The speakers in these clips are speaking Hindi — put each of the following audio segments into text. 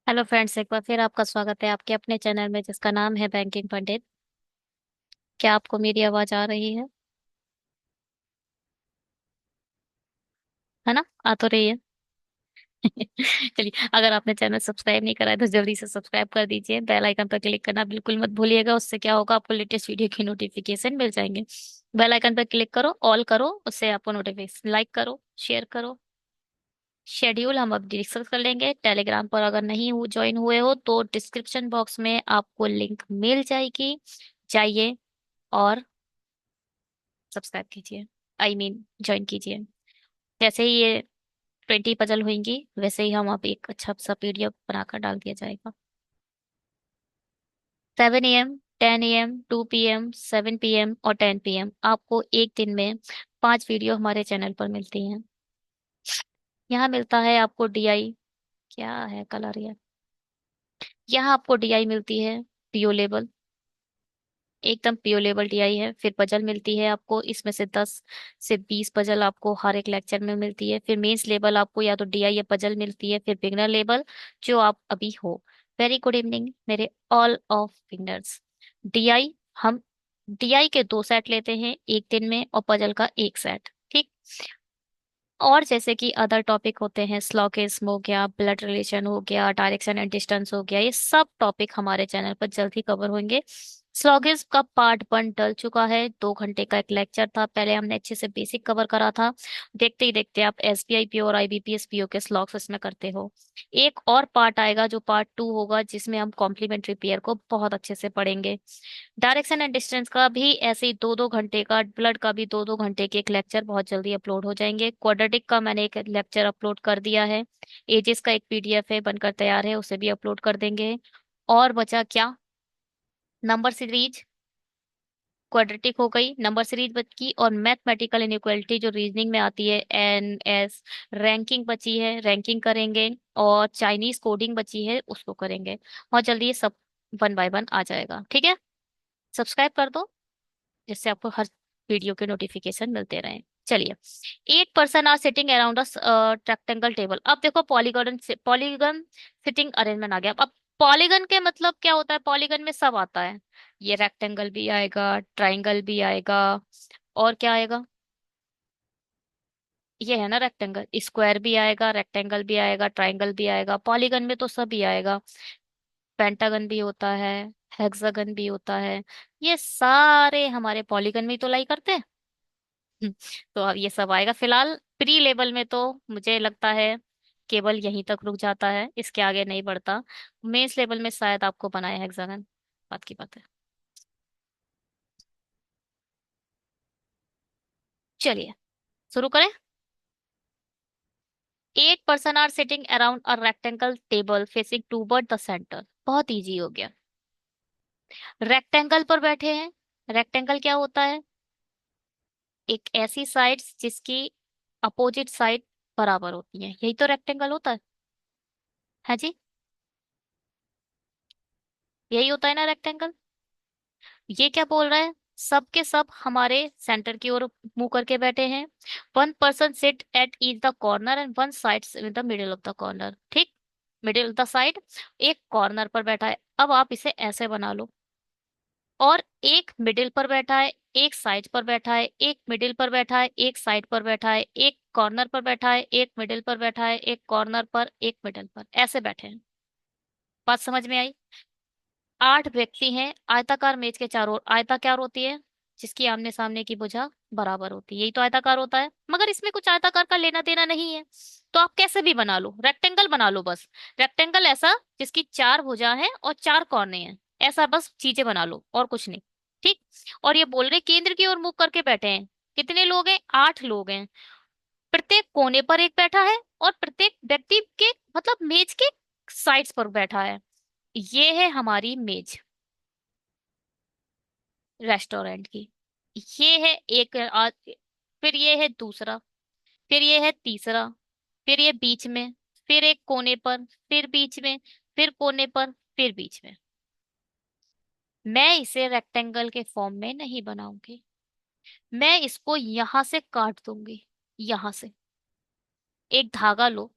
हेलो फ्रेंड्स, एक बार फिर आपका स्वागत है आपके अपने चैनल में जिसका नाम है बैंकिंग पंडित। क्या आपको मेरी आवाज आ रही है ना? आ तो रही है। चलिए, अगर आपने चैनल सब्सक्राइब नहीं करा है तो जल्दी से सब्सक्राइब कर दीजिए। बेल आइकन पर क्लिक करना बिल्कुल मत भूलिएगा। उससे क्या होगा, आपको लेटेस्ट वीडियो की नोटिफिकेशन मिल जाएंगे। बेल आइकन पर क्लिक करो, ऑल करो, उससे आपको नोटिफिकेशन, लाइक करो, शेयर करो। शेड्यूल हम अब डिस्कस कर लेंगे। टेलीग्राम पर अगर नहीं हो ज्वाइन हुए हो तो डिस्क्रिप्शन बॉक्स में आपको लिंक मिल जाएगी। जाइए और सब्सक्राइब कीजिए, आई मीन ज्वाइन कीजिए। जैसे ही ये 20 पजल होंगी वैसे ही हम आप एक अच्छा सा पीडीएफ बनाकर डाल दिया जाएगा। 7 AM, 10 AM, 2 PM, 7 PM और 10 PM आपको एक दिन में 5 वीडियो हमारे चैनल पर मिलती हैं। यहाँ मिलता है आपको डीआई। क्या है कलर ये? यहाँ आपको डीआई मिलती है, पीओ लेवल, एकदम प्योर लेवल टीआई है। फिर पजल मिलती है आपको, इसमें से 10 से 20 पजल आपको हर एक लेक्चर में मिलती है। फिर मेंस लेवल आपको या तो डीआई या पजल मिलती है। फिर बिगनर लेवल जो आप अभी हो। वेरी गुड इवनिंग मेरे ऑल ऑफ बिगनर्स। डीआई हम डीआई के 2 सेट लेते हैं एक दिन में, और पजल का एक सेट, ठीक। और जैसे कि अदर टॉपिक होते हैं, स्लॉगिज्म हो गया, ब्लड रिलेशन हो गया, डायरेक्शन एंड डिस्टेंस हो गया, ये सब टॉपिक हमारे चैनल पर जल्द ही कवर होंगे। स्लॉगिज्म का पार्ट 1 डल चुका है, 2 घंटे का एक लेक्चर था। पहले हमने अच्छे से बेसिक कवर करा था। देखते ही देखते आप एसबीआई पीओ और आईबीपीएस पीओ के स्लॉग्स इसमें करते हो। एक और पार्ट आएगा जो पार्ट 2 होगा, जिसमें हम कॉम्प्लीमेंट्री पेयर को बहुत अच्छे से पढ़ेंगे। डायरेक्शन एंड डिस्टेंस का भी ऐसे ही 2-2 घंटे का, ब्लड का भी 2-2 घंटे के एक लेक्चर बहुत जल्दी अपलोड हो जाएंगे। क्वाड्रेटिक का मैंने एक लेक्चर अपलोड कर दिया है। एजेस का एक पीडीएफ है बनकर तैयार है, उसे भी अपलोड कर देंगे। और बचा क्या? नंबर सीरीज, क्वाड्रेटिक हो गई, नंबर सीरीज बची, और मैथमेटिकल इनइक्वालिटी जो रीजनिंग में आती है, एन एस। रैंकिंग बची है, रैंकिंग करेंगे। और चाइनीज कोडिंग बची है, उसको करेंगे। और जल्दी ये सब 1 बाय 1 आ जाएगा, ठीक है। सब्सक्राइब कर दो जिससे आपको हर वीडियो के नोटिफिकेशन मिलते रहें। चलिए, 8 person are sitting around a rectangle table. अब देखो, पॉलीगन से पॉलीगन सिटिंग अरेंजमेंट आ गया। अब पॉलीगन के मतलब क्या होता है? पॉलीगन में सब आता है। ये रेक्टेंगल भी आएगा, ट्राइंगल भी आएगा, और क्या आएगा? ये है ना रेक्टेंगल, स्क्वायर भी आएगा, रेक्टेंगल भी आएगा, ट्राइंगल भी आएगा। पॉलीगन में तो सब ही आएगा। पेंटागन भी होता है, हेक्सागन भी होता है। ये सारे हमारे पॉलीगन में ही तो लाई करते हैं। हम्म, तो अब ये सब आएगा। फिलहाल प्री लेवल में तो मुझे लगता है केवल यहीं तक रुक जाता है, इसके आगे नहीं बढ़ता। मेंस लेवल में शायद आपको बनाया हेक्सागन, बात की बात है। चलिए, शुरू करें। 8 person are sitting around a rectangle table facing toward the centre. बहुत इजी हो गया। रेक्टेंगल पर बैठे हैं। रेक्टेंगल क्या होता है? एक ऐसी साइड जिसकी अपोजिट साइड बराबर होती है, यही तो रेक्टेंगल होता है जी। यही होता है ना रेक्टेंगल। ये क्या बोल रहा है? सब के सब हमारे सेंटर की ओर मुंह करके बैठे हैं। 1 person sit at each the corner and one side with the middle of the corner, ठीक। मिडिल ऑफ द साइड, एक कॉर्नर पर बैठा है। अब आप इसे ऐसे बना लो। और एक मिडिल पर बैठा है, एक साइड पर बैठा है, एक मिडिल पर बैठा है, एक साइड पर बैठा है, एक कॉर्नर पर बैठा है, एक मिडिल पर बैठा है, एक कॉर्नर पर, एक मिडिल पर, ऐसे बैठे हैं। बात समझ में आई? 8 व्यक्ति हैं आयताकार मेज के चारों ओर। आयताकार होती है जिसकी आमने सामने की भुजा बराबर होती है, यही तो आयताकार होता है। मगर इसमें कुछ आयताकार का लेना देना नहीं है, तो आप कैसे भी बना लो, रेक्टेंगल बना लो बस। रेक्टेंगल ऐसा जिसकी 4 भुजा है और 4 कोने हैं, ऐसा बस चीजें बना लो और कुछ नहीं, ठीक। और ये बोल रहे केंद्र की ओर मुख करके बैठे हैं। कितने लोग हैं? 8 लोग हैं। प्रत्येक कोने पर एक बैठा है, और प्रत्येक व्यक्ति के मतलब मेज के साइड्स पर बैठा है। ये है हमारी मेज रेस्टोरेंट की। ये है एक फिर ये है दूसरा, फिर ये है तीसरा, फिर ये बीच में, फिर एक कोने पर, फिर बीच में, फिर कोने पर, फिर बीच में। मैं इसे रेक्टेंगल के फॉर्म में नहीं बनाऊंगी। मैं इसको यहां से काट दूंगी, यहां से। एक धागा लो,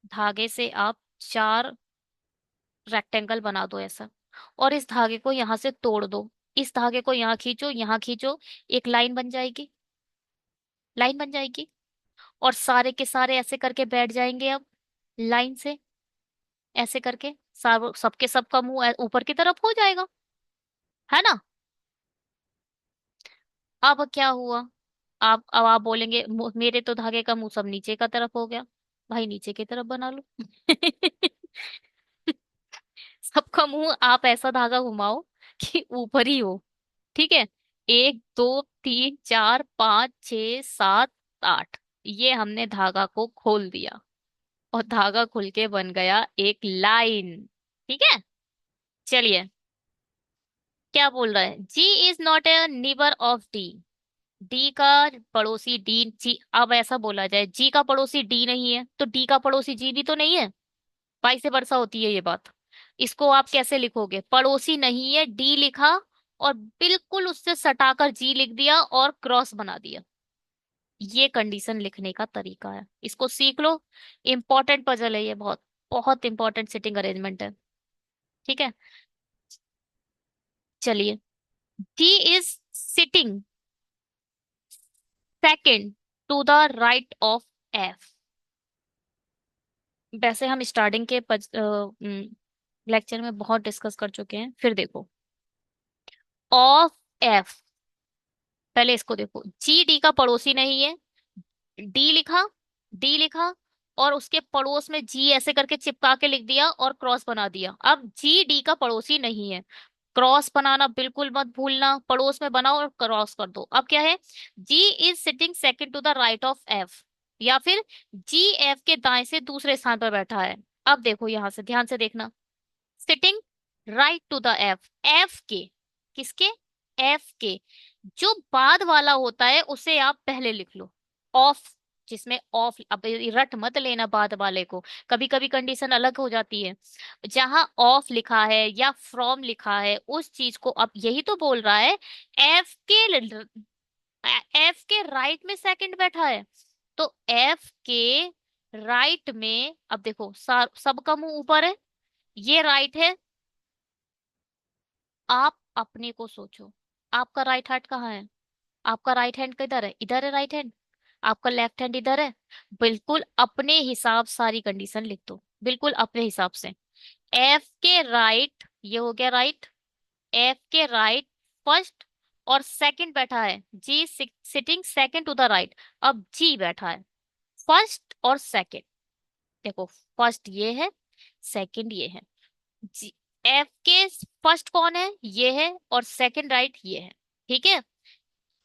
धागे से आप 4 रेक्टेंगल बना दो ऐसा, और इस धागे को यहाँ से तोड़ दो, इस धागे को यहाँ खींचो, यहाँ खींचो, एक लाइन बन जाएगी, लाइन बन जाएगी। और सारे के सारे ऐसे करके बैठ जाएंगे अब लाइन से, ऐसे करके सारो सबके सबका मुंह ऊपर की तरफ हो जाएगा, है ना। अब क्या हुआ, अब आप बोलेंगे मेरे तो धागे का मुंह सब नीचे का तरफ हो गया। भाई नीचे की तरफ बना लो। सबका मुंह आप ऐसा धागा घुमाओ कि ऊपर ही हो। ठीक है, 1 2 3 4 5 6 7 8, ये हमने धागा को खोल दिया, और धागा खुल के बन गया एक लाइन। ठीक है, चलिए, क्या बोल रहा है, G is not a neighbour of D, D का पड़ोसी डी, जी अब ऐसा बोला जाए जी का पड़ोसी डी नहीं है तो डी का पड़ोसी जी भी तो नहीं है, वाई से वर्षा होती है ये बात। इसको आप कैसे लिखोगे, पड़ोसी नहीं है डी लिखा, और बिल्कुल उससे सटाकर जी लिख दिया और क्रॉस बना दिया। ये कंडीशन लिखने का तरीका है, इसको सीख लो। इंपॉर्टेंट पजल है ये, बहुत बहुत इंपॉर्टेंट सिटिंग अरेंजमेंट है। ठीक है, चलिए, D is sitting second to the right of F. वैसे हम स्टार्टिंग के लेक्चर में बहुत डिस्कस कर चुके हैं, फिर देखो, ऑफ एफ, पहले इसको देखो, जी डी का पड़ोसी नहीं है, डी लिखा, डी लिखा, और उसके पड़ोस में जी ऐसे करके चिपका के लिख दिया और क्रॉस बना दिया। अब जी डी का पड़ोसी नहीं है, क्रॉस बनाना बिल्कुल मत भूलना, पड़ोस में बनाओ और क्रॉस कर दो। अब क्या है, G is sitting second to the right of F, या फिर जी एफ के दाएं से दूसरे स्थान पर बैठा है। अब देखो यहां से ध्यान से देखना, sitting right to the F, F के, किसके, एफ के, जो बाद वाला होता है उसे आप पहले लिख लो, ऑफ, जिसमें ऑफ, अब ये रट मत लेना बाद वाले को, कभी कभी कंडीशन अलग हो जाती है। जहां ऑफ लिखा है या फ्रॉम लिखा है उस चीज को, अब यही तो बोल रहा है, एफ के, एफ के राइट में सेकंड बैठा है, तो एफ के राइट में, अब देखो सबका मुंह ऊपर है, ये राइट है, आप अपने को सोचो, आपका राइट हैंड कहाँ है, आपका राइट हैंड किधर है, इधर है राइट हैंड, आपका लेफ्ट हैंड इधर है, बिल्कुल अपने हिसाब सारी कंडीशन लिख दो, बिल्कुल अपने हिसाब से। एफ के राइट, ये हो गया राइट, एफ के राइट फर्स्ट और सेकंड बैठा है, G sitting second to the right, अब जी बैठा है फर्स्ट और सेकंड, देखो फर्स्ट ये है, सेकंड ये है, जी एफ के फर्स्ट कौन है, ये है, और सेकंड राइट ये है। ठीक है,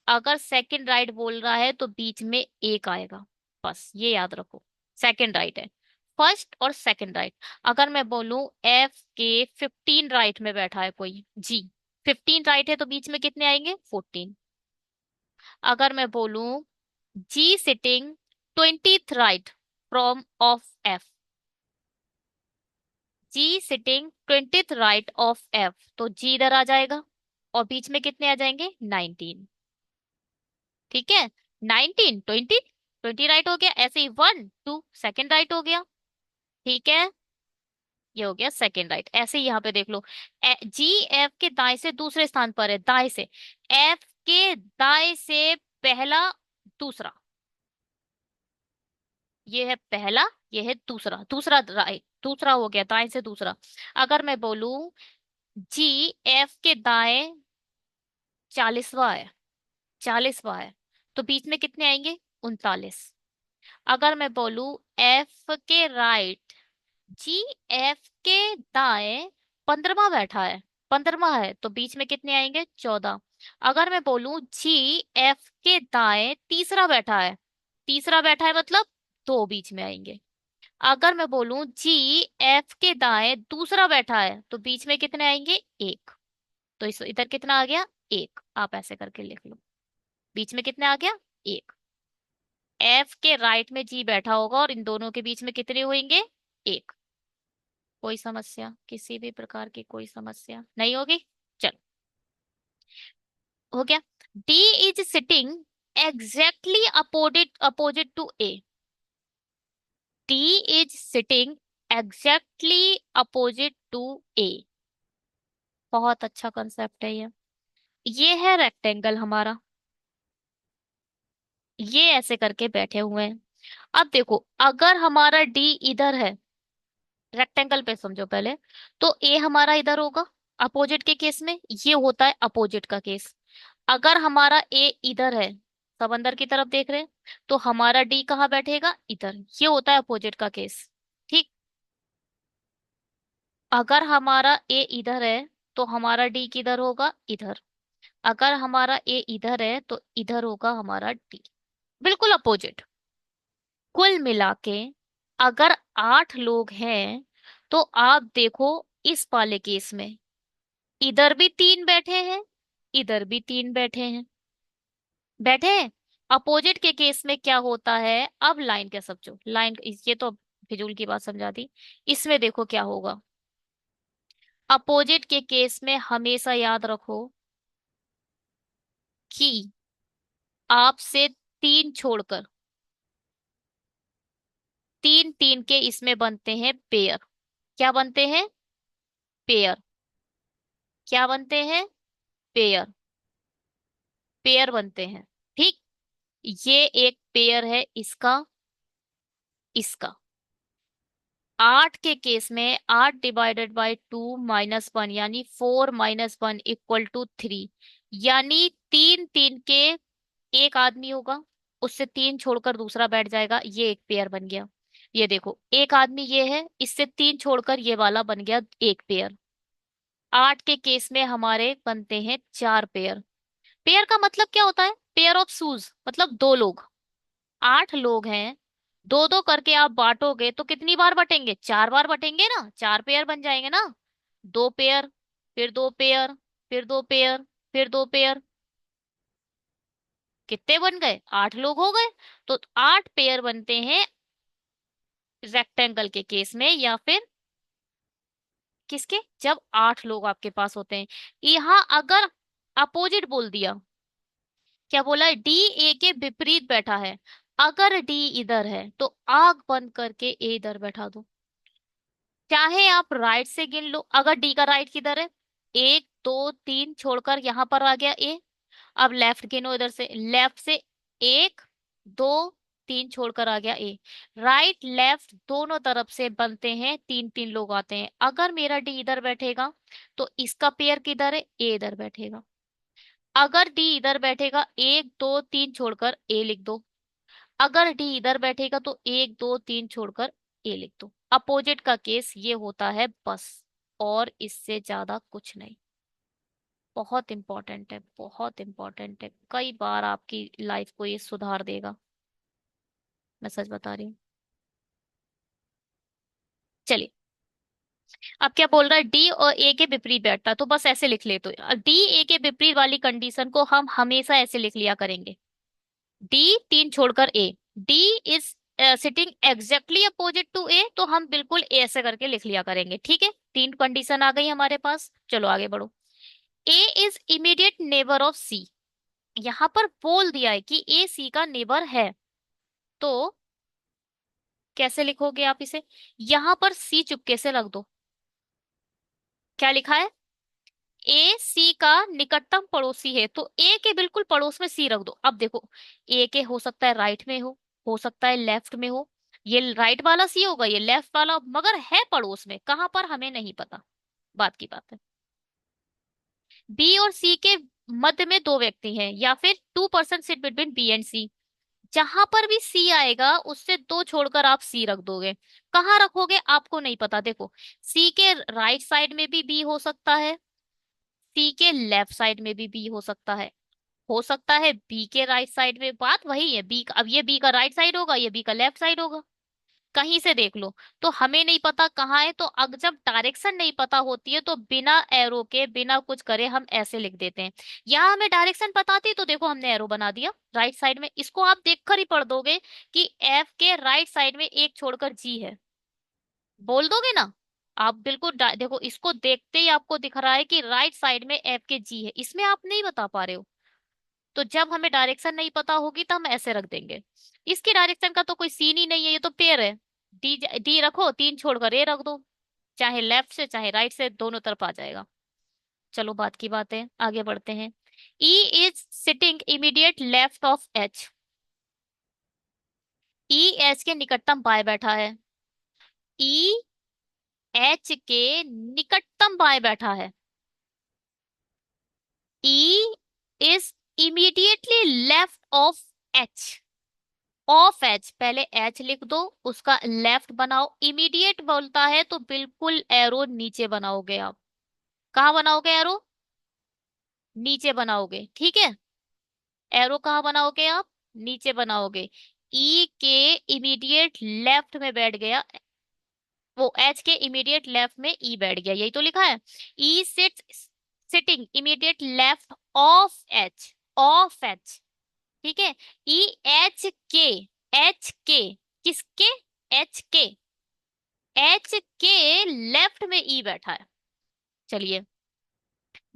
अगर सेकंड राइट बोल रहा है तो बीच में एक आएगा, बस ये याद रखो, सेकंड राइट है, फर्स्ट और सेकंड राइट। अगर मैं बोलूं एफ के 15 राइट में बैठा है कोई जी, 15 राइट है तो बीच में कितने आएंगे, 14। अगर मैं बोलूं G sitting 20th right from of F, G sitting 20th right of F, तो जी इधर आ जाएगा, और बीच में कितने आ जाएंगे, 19। ठीक है, 19 20, 20 राइट हो गया, ऐसे ही 1 2 सेकंड राइट हो गया। ठीक है, ये हो गया सेकंड राइट। ऐसे ही यहाँ पे देख लो, जी एफ के दाएं से दूसरे स्थान पर है, दाएं से, एफ के दाएं से पहला दूसरा, ये है पहला, ये है दूसरा, दूसरा राइट, दूसरा हो गया दाएं से दूसरा। अगर मैं बोलूं जी एफ के दाएं 40वां है, 40वां है, तो बीच में कितने आएंगे, 39। अगर मैं बोलूं एफ के राइट, जी एफ के दाएं 15वां बैठा है, 15वां है, तो बीच में कितने आएंगे, 14। अगर मैं बोलूं जी एफ के दाएं तीसरा बैठा है, तीसरा बैठा है मतलब दो बीच में आएंगे। अगर मैं बोलूं जी एफ के दाएं दूसरा बैठा है तो बीच में कितने आएंगे, एक, तो इस इधर कितना आ गया, एक, आप ऐसे करके लिख लो, बीच में कितने आ गया, एक। एफ के राइट में जी बैठा होगा और इन दोनों के बीच में कितने होंगे, एक। कोई समस्या, किसी भी प्रकार की कोई समस्या नहीं होगी। चलो, हो गया, D is sitting exactly opposite opposite to A, D is sitting exactly opposite to A. बहुत अच्छा कंसेप्ट है ये है रेक्टेंगल हमारा। ये ऐसे करके बैठे हुए हैं। अब देखो, अगर हमारा डी इधर है, रेक्टेंगल पे समझो पहले, तो ए हमारा इधर होगा अपोजिट के केस में। ये होता है अपोजिट का केस। अगर हमारा ए इधर है, सब अंदर की तरफ देख रहे हैं, तो हमारा डी कहाँ बैठेगा, इधर। ये होता है अपोजिट का केस। ठीक। अगर हमारा ए इधर है, तो हमारा डी किधर होगा, इधर। अगर हमारा ए इधर है, तो इधर होगा हमारा डी। बिल्कुल अपोजिट। कुल मिला के अगर 8 लोग हैं, तो आप देखो, इस वाले केस में इधर भी 3 बैठे हैं, इधर भी 3 बैठे हैं। बैठे हैं। अपोजिट के केस में क्या होता है, अब लाइन क्या समझो, लाइन ये तो फिजूल की बात समझा दी। इसमें देखो क्या होगा। अपोजिट के केस में हमेशा याद रखो कि आपसे 3 छोड़कर 3 3 के इसमें बनते हैं पेयर। क्या बनते हैं, पेयर। क्या बनते हैं, पेयर। पेयर बनते हैं। ठीक। ये एक पेयर है इसका, इसका। 8 के केस में 8 डिवाइडेड बाई 2 - 1 यानी 4 - 1 = 3। यानी 3 3 के एक आदमी होगा, उससे 3 छोड़कर दूसरा बैठ जाएगा, ये एक पेयर बन गया। ये देखो, एक आदमी ये है, इससे 3 छोड़कर ये वाला बन गया एक पेयर। 8 के केस में हमारे बनते हैं 4 पेयर। पेयर का मतलब क्या होता है, पेयर ऑफ शूज, मतलब 2 लोग। 8 लोग हैं, दो दो करके आप बांटोगे तो कितनी बार बटेंगे, 4 बार बटेंगे ना, 4 पेयर बन जाएंगे ना। 2 पेयर, फिर 2 पेयर, फिर 2 पेयर, फिर 2 पेयर। कितने बन गए, 8 लोग हो गए। तो 8 पेयर बनते हैं रेक्टेंगल के केस में, या फिर किसके, जब 8 लोग आपके पास होते हैं। यहाँ अगर अपोजिट बोल दिया, क्या बोला है, डी ए के विपरीत बैठा है। अगर डी इधर है, तो आग बंद करके ए इधर बैठा दो। चाहे आप राइट से गिन लो, अगर डी का राइट किधर है, 1 2 3 छोड़कर यहां पर आ गया ए। अब लेफ्ट गिनो, इधर से लेफ्ट से 1 2 3 छोड़कर आ गया ए। राइट लेफ्ट दोनों तरफ से बनते हैं 3 3 लोग आते हैं। अगर मेरा डी इधर बैठेगा, तो इसका पेयर किधर है, ए इधर बैठेगा। अगर डी इधर बैठेगा, 1 2 3 छोड़कर ए लिख दो। अगर डी इधर बैठेगा, तो 1 2 3 छोड़कर ए लिख दो। अपोजिट का केस ये होता है बस, और इससे ज्यादा कुछ नहीं। बहुत इंपॉर्टेंट है, बहुत इंपॉर्टेंट है, कई बार आपकी लाइफ को ये सुधार देगा। मैं सच बता रही हूँ। चलिए, अब क्या बोल रहा है, डी और ए के विपरीत बैठता, तो बस ऐसे लिख ले। तो डी ए के विपरीत वाली कंडीशन को हम हमेशा ऐसे लिख लिया करेंगे, डी 3 छोड़कर A. D is sitting exactly opposite to A, तो हम बिल्कुल ऐसे करके लिख लिया करेंगे। ठीक है, 3 कंडीशन आ गई हमारे पास, चलो आगे बढ़ो। ए इज इमीडिएट नेबर ऑफ सी। यहां पर बोल दिया है कि ए सी का नेबर है, तो कैसे लिखोगे आप इसे, यहां पर सी चुपके से रख दो। क्या लिखा है, ए सी का निकटतम पड़ोसी है, तो ए के बिल्कुल पड़ोस में सी रख दो। अब देखो, ए के हो सकता है राइट में हो सकता है लेफ्ट में हो। ये राइट वाला सी होगा, ये लेफ्ट वाला, मगर है पड़ोस में, कहां पर हमें नहीं पता, बात की बात है। बी और सी के मध्य में 2 व्यक्ति हैं, या फिर 2 person sit between B and C. जहां पर भी सी आएगा, उससे 2 छोड़कर आप सी रख दोगे। कहाँ रखोगे आपको नहीं पता, देखो, सी के राइट साइड में भी बी हो सकता है, सी के लेफ्ट साइड में भी बी हो सकता है बी के राइट साइड में, बात वही है, बी अब ये बी का राइट साइड होगा, ये बी का लेफ्ट साइड होगा, कहीं से देख लो। तो हमें नहीं पता कहाँ है, तो अगर जब डायरेक्शन नहीं पता होती है, तो बिना एरो के बिना कुछ करे हम ऐसे लिख देते हैं। यहाँ हमें डायरेक्शन पता थी, तो देखो हमने एरो बना दिया राइट साइड में। इसको आप देखकर ही पढ़ दोगे कि एफ के राइट साइड में एक छोड़कर जी है, बोल दोगे ना। आप बिल्कुल देखो, इसको देखते ही आपको दिख रहा है कि राइट साइड में एफ के जी है, इसमें आप नहीं बता पा रहे हो। तो जब हमें डायरेक्शन नहीं पता होगी, तो हम ऐसे रख देंगे। इसकी डायरेक्शन का तो कोई सीन ही नहीं है, ये तो पेयर है। डी, डी रखो, तीन छोड़कर ए रख दो, चाहे लेफ्ट से चाहे राइट से, दोनों तरफ आ जाएगा। चलो बात की बात है, आगे बढ़ते हैं। E is sitting immediate left of H. E H के निकटतम बाएं बैठा है। ई एच के निकटतम बाएं बैठा है। E is immediately left of H. Of H, पहले एच लिख दो, उसका लेफ्ट बनाओ। इमीडिएट बोलता है तो बिल्कुल एरो नीचे बनाओगे आप। कहाँ बनाओगे एरो? नीचे बनाओगे, ठीक है। एरो कहाँ बनाओगे आप? नीचे बनाओगे। ई के इमीडिएट लेफ्ट में बैठ गया, वो एच के इमीडिएट लेफ्ट में ई बैठ गया, यही तो लिखा है। E sitting immediate left of H. Of H, ठीक है। ई एच के, एच के, किसके? एच के, एच के लेफ्ट में ई बैठा है। चलिए,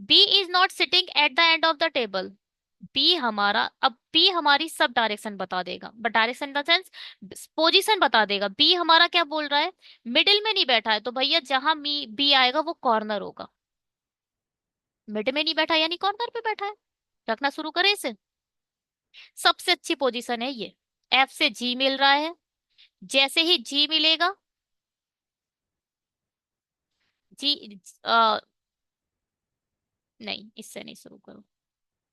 B is not sitting at the end of the table. B हमारा, अब बी हमारी सब डायरेक्शन बता देगा, but direction in the sense position बता देगा। बी हमारा क्या बोल रहा है? मिडिल में नहीं बैठा है, तो भैया जहां मी बी आएगा वो कॉर्नर होगा। मिड में नहीं बैठा यानी कॉर्नर पे बैठा है। रखना शुरू करें इसे। सबसे अच्छी पोजीशन है ये। एफ से जी मिल रहा है, जैसे ही जी मिलेगा, जी नहीं, इससे नहीं शुरू करो,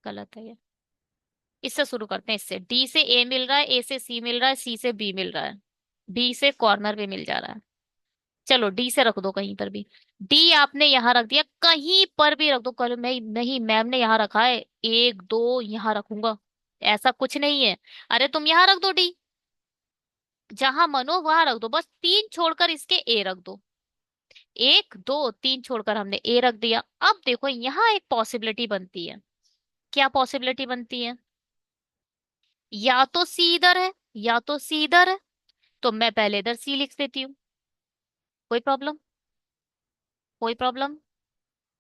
गलत है ये। इससे शुरू करते हैं, इससे डी से ए मिल रहा है, ए से सी मिल रहा है, सी से बी मिल रहा है, बी से कॉर्नर पे मिल जा रहा है। चलो डी से रख दो कहीं पर भी। डी आपने यहाँ रख दिया, कहीं पर भी रख दो। कल मैं नहीं, मैम ने यहाँ रखा है, एक दो यहाँ रखूंगा, ऐसा कुछ नहीं है। अरे तुम यहाँ रख दो डी, जहां मनो वहां रख दो, बस तीन छोड़कर इसके ए रख दो। एक दो तीन छोड़कर हमने ए रख दिया। अब देखो यहाँ एक पॉसिबिलिटी बनती है। क्या पॉसिबिलिटी बनती है? या तो सी इधर है, या तो सी इधर है, तो मैं पहले इधर सी लिख देती हूँ। कोई प्रॉब्लम? कोई प्रॉब्लम?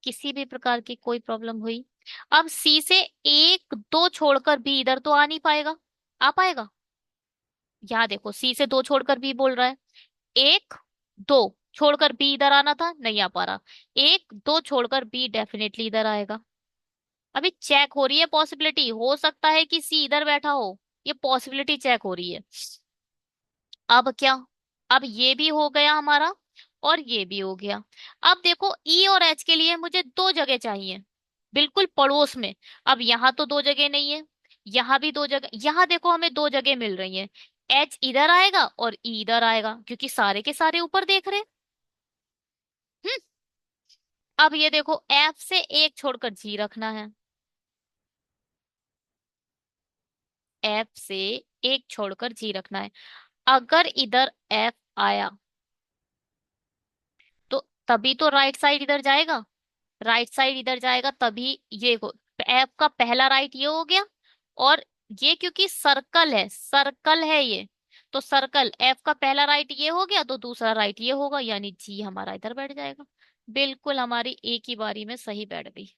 किसी भी प्रकार की कोई प्रॉब्लम हुई? अब सी से एक दो छोड़कर बी इधर तो आ नहीं पाएगा। आ पाएगा? यहाँ देखो, सी से दो छोड़कर बी बोल रहा है, एक दो छोड़कर बी इधर आना था, नहीं आ पा रहा। एक दो छोड़कर बी डेफिनेटली इधर आएगा। अभी चेक हो रही है पॉसिबिलिटी, हो सकता है कि सी इधर बैठा हो, ये पॉसिबिलिटी चेक हो रही है। अब क्या? अब ये भी हो गया हमारा, और ये भी हो गया। अब देखो ई और एच के लिए मुझे दो जगह चाहिए, बिल्कुल पड़ोस में। अब यहाँ तो दो जगह नहीं है, यहाँ भी दो जगह, यहाँ देखो हमें दो जगह मिल रही हैं। एच इधर आएगा और ई इधर आएगा, क्योंकि सारे के सारे ऊपर देख रहे हैं। हम्म। अब ये देखो, एफ से एक छोड़कर जी रखना है। एफ से एक छोड़कर जी रखना है। अगर इधर एफ आया तो तभी तो राइट साइड इधर जाएगा। राइट साइड इधर जाएगा तभी, ये को एफ का पहला राइट ये हो गया, और ये क्योंकि सर्कल है, सर्कल है ये, तो सर्कल एफ का पहला राइट ये हो गया, तो दूसरा राइट ये होगा, यानी जी हमारा इधर बैठ जाएगा। बिल्कुल हमारी एक ही बारी में सही बैठ गई,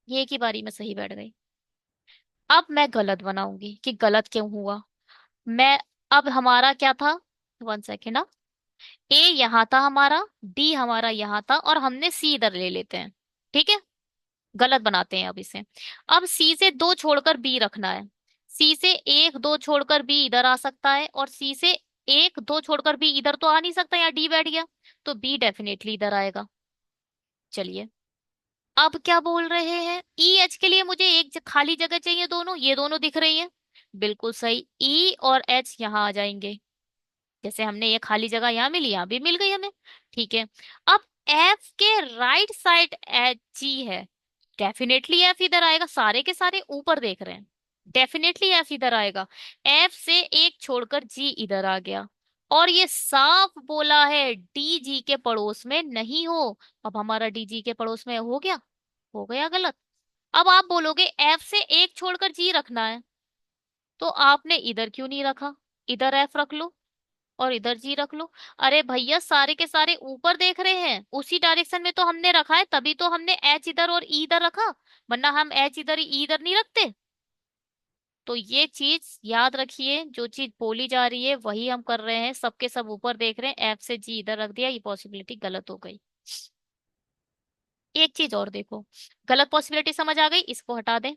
ये एक ही बारी में सही बैठ गई। अब मैं गलत बनाऊंगी कि गलत क्यों हुआ। मैं, अब हमारा क्या था, वन सेकेंड, ए यहाँ था हमारा, डी हमारा यहाँ था, और हमने सी इधर ले लेते हैं, ठीक है। गलत बनाते हैं अब इसे। अब सी से दो छोड़कर बी रखना है। सी से एक दो छोड़कर बी इधर आ सकता है, और सी से एक दो छोड़कर बी इधर तो आ नहीं सकता, यहाँ डी बैठ गया, तो बी डेफिनेटली इधर आएगा। चलिए, अब क्या बोल रहे हैं? ई एच के लिए मुझे एक खाली जगह चाहिए, दोनों ये दोनों दिख रही है, बिल्कुल सही। ई और एच यहाँ आ जाएंगे, जैसे हमने ये खाली जगह यहाँ मिली, यहाँ भी मिल गई हमें, ठीक है। अब एफ के राइट साइड एच जी है, डेफिनेटली एफ इधर आएगा, सारे के सारे ऊपर देख रहे हैं, डेफिनेटली एफ इधर आएगा। एफ से एक छोड़कर जी इधर आ गया, और ये साफ बोला है डी जी के पड़ोस में नहीं हो। अब हमारा डी जी के पड़ोस में हो गया? हो गया गलत। अब आप बोलोगे एफ से एक छोड़कर जी रखना है, तो आपने इधर क्यों नहीं रखा? इधर एफ रख लो और इधर जी रख लो। अरे भैया सारे के सारे ऊपर देख रहे हैं, उसी डायरेक्शन में तो हमने रखा है, तभी तो हमने एच इधर और ई इधर रखा, वरना हम एच इधर ई इधर नहीं रखते। तो ये चीज याद रखिए, जो चीज बोली जा रही है वही हम कर रहे हैं, सबके सब ऊपर देख रहे हैं, एफ से जी इधर रख दिया, ये पॉसिबिलिटी गलत हो गई। एक चीज और देखो, गलत पॉसिबिलिटी समझ आ गई, इसको हटा दें,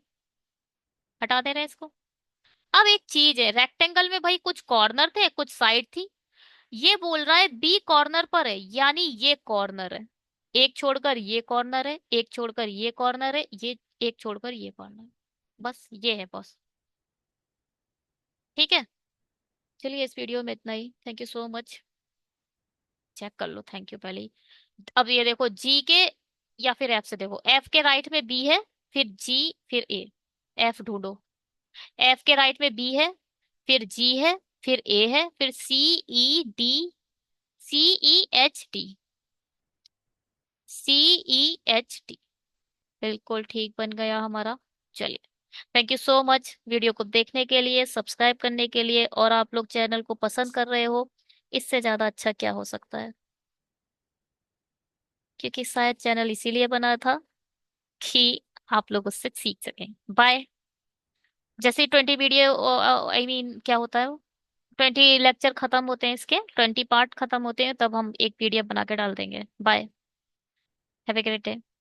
हटा दे रहे हैं इसको। अब एक चीज है, रेक्टेंगल में भाई कुछ कॉर्नर थे कुछ साइड थी, ये बोल रहा है बी कॉर्नर पर है, यानी ये कॉर्नर है, एक छोड़कर ये कॉर्नर है, एक छोड़कर ये कॉर्नर है, ये एक छोड़कर ये कॉर्नर, बस ये है बॉस। ठीक है, चलिए इस वीडियो में इतना ही, thank you so much. Check कर लो, थैंक यू पहले ही। अब ये देखो जी के या फिर एफ से देखो, एफ के राइट में बी है, फिर जी, फिर ए, एफ ढूंढो। एफ के राइट में बी है, फिर जी है, फिर ए है, फिर सी ई डी, सी ई एच डी, सी ई एच डी, बिल्कुल ठीक बन गया हमारा। चलिए, thank you so much video को देखने के लिए, सब्सक्राइब करने के लिए, और आप लोग चैनल को पसंद कर रहे हो, इससे ज्यादा अच्छा क्या हो सकता है, क्योंकि शायद चैनल इसीलिए बना था कि आप लोग उससे सीख सकें। बाय। जैसे 20 वीडियो, आई मीन क्या होता है, 20 लेक्चर खत्म होते हैं, इसके 20 पार्ट खत्म होते हैं, तब हम एक पीडीएफ बना के डाल देंगे। Bye. Have a great day.